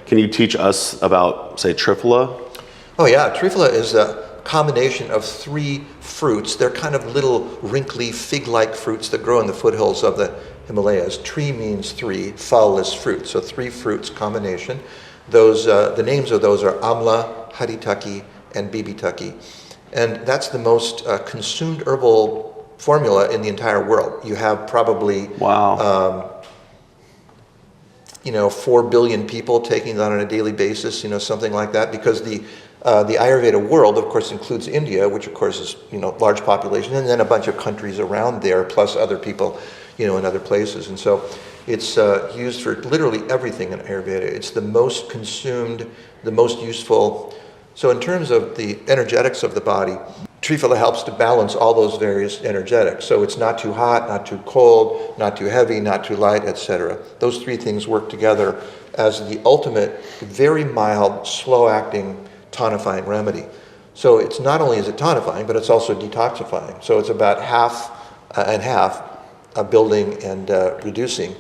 Can you teach us about, say, Triphala? Oh yeah, Triphala is a combination of 3 fruits. They're kind of little wrinkly fig-like fruits that grow in the foothills of the Himalayas. Tri means 3, phal is fruit, so 3 fruits combination. Those, the names of those are Amla, Haritaki, and Bibitaki. And that's the most consumed herbal formula in the entire world. You have probably, Wow. 4 billion people taking that on a daily basis, something like that, because the Ayurveda world, of course, includes India, which of course is, large population, and then a bunch of countries around there, plus other people, in other places. And so it's used for literally everything in Ayurveda. It's the most consumed, the most useful. So in terms of the energetics of the body, Triphala helps to balance all those various energetics. So it's not too hot, not too cold, not too heavy, not too light, etc. Those 3 things work together as the ultimate, very mild, slow-acting, tonifying remedy. So it's not only is it tonifying, but it's also detoxifying. So it's about half and half building and reducing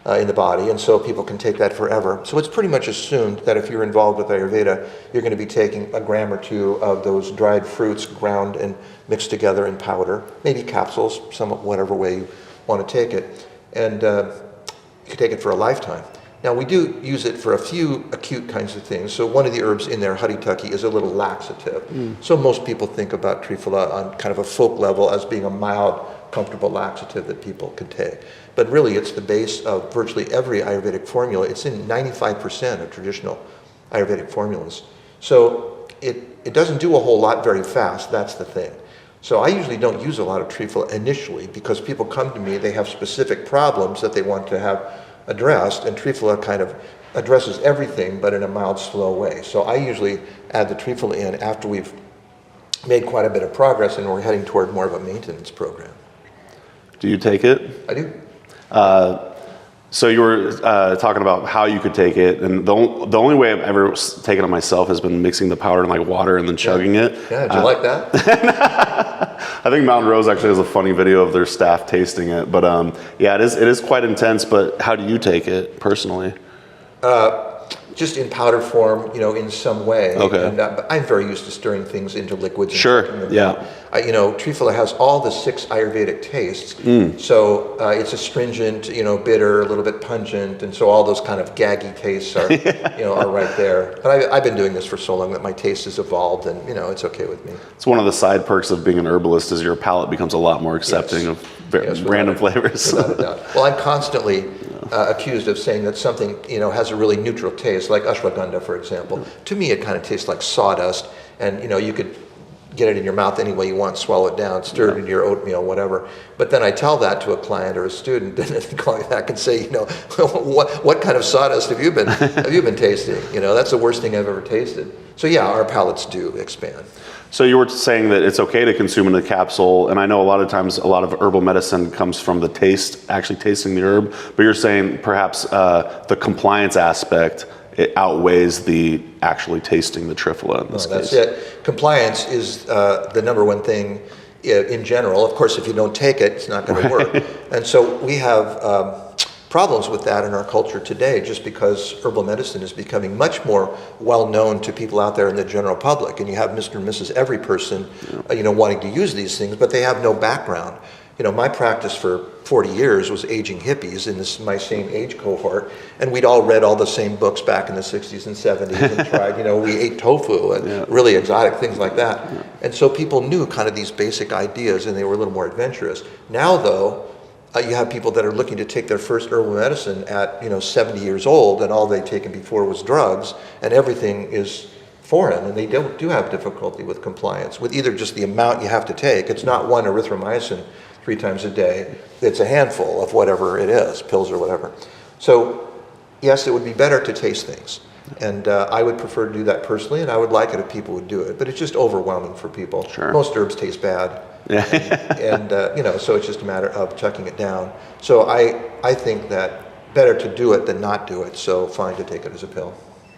in the body, and so people can take that forever. So it's pretty much assumed that if you're involved with Ayurveda, you're going to be taking a gram or 2 of those dried fruits ground and mixed together in powder, maybe capsules, whatever way you want to take it, and you can take it for a lifetime. Now we do use it for a few acute kinds of things. So one of the herbs in there, Haritaki, is a little laxative. So most people think about Triphala on kind of a folk level as being a mild, comfortable laxative that people can take. But really it's the base of virtually every Ayurvedic formula. It's in 95% of traditional Ayurvedic formulas. So it doesn't do a whole lot very fast, that's the thing. So I usually don't use a lot of Triphala initially because people come to me, they have specific problems that they want to have addressed, and Triphala kind of addresses everything but in a mild, slow way. So I usually add the Triphala in after we've made quite a bit of progress and we're heading toward more of a maintenance program. Do you take it? I do. So you were talking about how you could take it, and the only way I've ever taken it myself has been mixing the powder in like water and then chugging it. Yeah, do you like that? I think Mountain Rose actually has a funny video of their staff tasting it, but yeah, it is quite intense. But how do you take it personally? Just in powder form, in some way. Okay. And, but I'm very used to stirring things into liquids. And Sure. Yeah. Triphala has all the 6 Ayurvedic tastes. So it's astringent, bitter, a little bit pungent, and so all those kind of gaggy tastes are, are right there. But I've been doing this for so long that my taste has evolved, and it's okay with me. It's one of the side perks of being an herbalist is your palate becomes a lot more accepting of random flavors. Without a doubt. Well, I'm constantly accused of saying that something, has a really neutral taste, like ashwagandha, for example. To me, it kind of tastes like sawdust, and you could get it in your mouth any way you want, swallow it down, stir it into your oatmeal, whatever. But then I tell that to a client or a student, and they call me back and say, what kind of sawdust have you been tasting? That's the worst thing I've ever tasted. So yeah, our palates do expand. So you were saying that it's okay to consume in a capsule, and I know a lot of times a lot of herbal medicine comes from the taste, actually tasting the herb, but you're saying perhaps the compliance aspect, it outweighs the actually tasting the Triphala in this case. That's it. Compliance is the number one thing in general. Of course, if you don't take it, it's not going to work. And so we have problems with that in our culture today, just because herbal medicine is becoming much more well known to people out there in the general public. And you have Mr. and Mrs. every person, wanting to use these things, but they have no background. My practice for 40 years was aging hippies in my same age cohort, and we'd all read all the same books back in the 60s and 70s and tried, we ate tofu and really exotic things like that. And so people knew kind of these basic ideas, and they were a little more adventurous. Now, though, you have people that are looking to take their first herbal medicine at 70 years old, and all they'd taken before was drugs, and everything is foreign, and they do have difficulty with compliance with either just the amount you have to take. It's not one erythromycin 3 times a day. It's a handful of whatever it is, pills or whatever. So yes, it would be better to taste things, and I would prefer to do that personally, and I would like it if people would do it, but it's just overwhelming for people. Sure. Most herbs taste bad. And so it's just a matter of chucking it down. So I think that better to do it than not do it, so fine to take it as a pill.